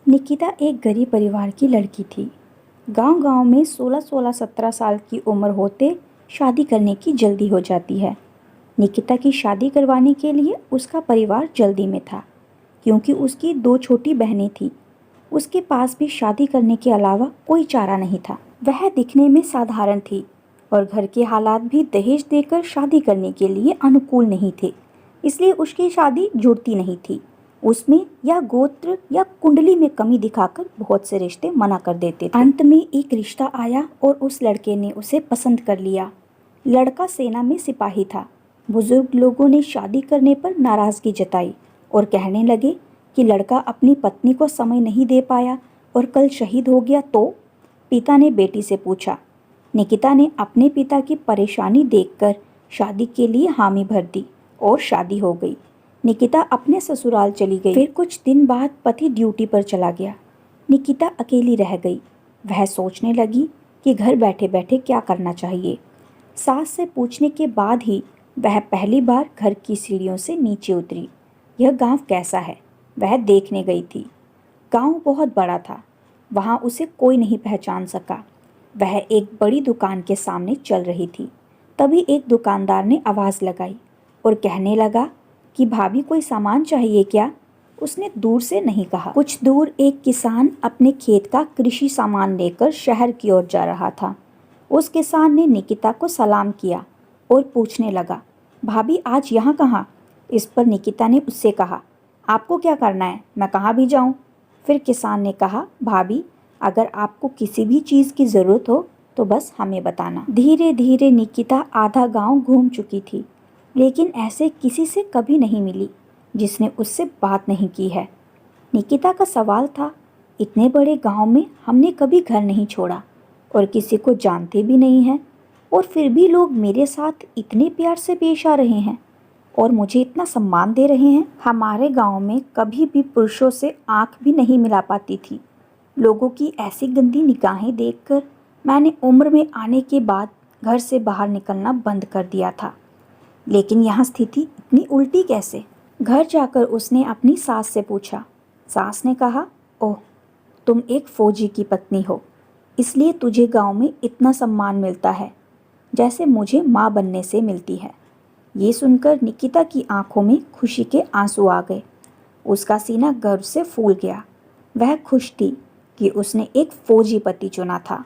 निकिता एक गरीब परिवार की लड़की थी। गांव-गांव में 16-16, 17 साल की उम्र होते शादी करने की जल्दी हो जाती है। निकिता की शादी करवाने के लिए उसका परिवार जल्दी में था, क्योंकि उसकी 2 छोटी बहनें थीं। उसके पास भी शादी करने के अलावा कोई चारा नहीं था। वह दिखने में साधारण थी और घर के हालात भी दहेज देकर शादी करने के लिए अनुकूल नहीं थे, इसलिए उसकी शादी जुड़ती नहीं थी। उसमें या गोत्र या कुंडली में कमी दिखाकर बहुत से रिश्ते मना कर देते थे। अंत में एक रिश्ता आया और उस लड़के ने उसे पसंद कर लिया। लड़का सेना में सिपाही था। बुजुर्ग लोगों ने शादी करने पर नाराजगी जताई और कहने लगे कि लड़का अपनी पत्नी को समय नहीं दे पाया और कल शहीद हो गया तो। पिता ने बेटी से पूछा। निकिता ने अपने पिता की परेशानी देखकर शादी के लिए हामी भर दी और शादी हो गई। निकिता अपने ससुराल चली गई। फिर कुछ दिन बाद पति ड्यूटी पर चला गया। निकिता अकेली रह गई। वह सोचने लगी कि घर बैठे बैठे क्या करना चाहिए। सास से पूछने के बाद ही वह पहली बार घर की सीढ़ियों से नीचे उतरी। यह गांव कैसा है वह देखने गई थी। गांव बहुत बड़ा था। वहां उसे कोई नहीं पहचान सका। वह एक बड़ी दुकान के सामने चल रही थी। तभी एक दुकानदार ने आवाज़ लगाई और कहने लगा कि भाभी कोई सामान चाहिए क्या? उसने दूर से नहीं कहा। कुछ दूर एक किसान अपने खेत का कृषि सामान लेकर शहर की ओर जा रहा था। उस किसान ने निकिता को सलाम किया और पूछने लगा, भाभी आज यहाँ कहाँ? इस पर निकिता ने उससे कहा, आपको क्या करना है, मैं कहाँ भी जाऊँ? फिर किसान ने कहा, भाभी अगर आपको किसी भी चीज़ की ज़रूरत हो तो बस हमें बताना। धीरे धीरे निकिता आधा गांव घूम चुकी थी, लेकिन ऐसे किसी से कभी नहीं मिली जिसने उससे बात नहीं की है। निकिता का सवाल था, इतने बड़े गांव में हमने कभी घर नहीं छोड़ा और किसी को जानते भी नहीं हैं, और फिर भी लोग मेरे साथ इतने प्यार से पेश आ रहे हैं और मुझे इतना सम्मान दे रहे हैं। हमारे गांव में कभी भी पुरुषों से आंख भी नहीं मिला पाती थी। लोगों की ऐसी गंदी निगाहें देखकर मैंने उम्र में आने के बाद घर से बाहर निकलना बंद कर दिया था। लेकिन यहाँ स्थिति इतनी उल्टी कैसे? घर जाकर उसने अपनी सास से पूछा। सास ने कहा, ओह तुम एक फौजी की पत्नी हो, इसलिए तुझे गांव में इतना सम्मान मिलता है जैसे मुझे माँ बनने से मिलती है। ये सुनकर निकिता की आंखों में खुशी के आंसू आ गए। उसका सीना गर्व से फूल गया। वह खुश थी कि उसने एक फौजी पति चुना था।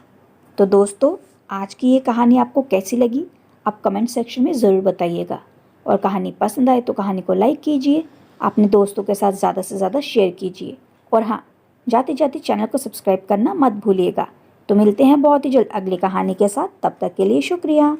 तो दोस्तों, आज की ये कहानी आपको कैसी लगी आप कमेंट सेक्शन में ज़रूर बताइएगा, और कहानी पसंद आए तो कहानी को लाइक कीजिए, अपने दोस्तों के साथ ज़्यादा से ज़्यादा शेयर कीजिए, और हाँ, जाते जाते चैनल को सब्सक्राइब करना मत भूलिएगा। तो मिलते हैं बहुत ही जल्द अगली कहानी के साथ। तब तक के लिए शुक्रिया।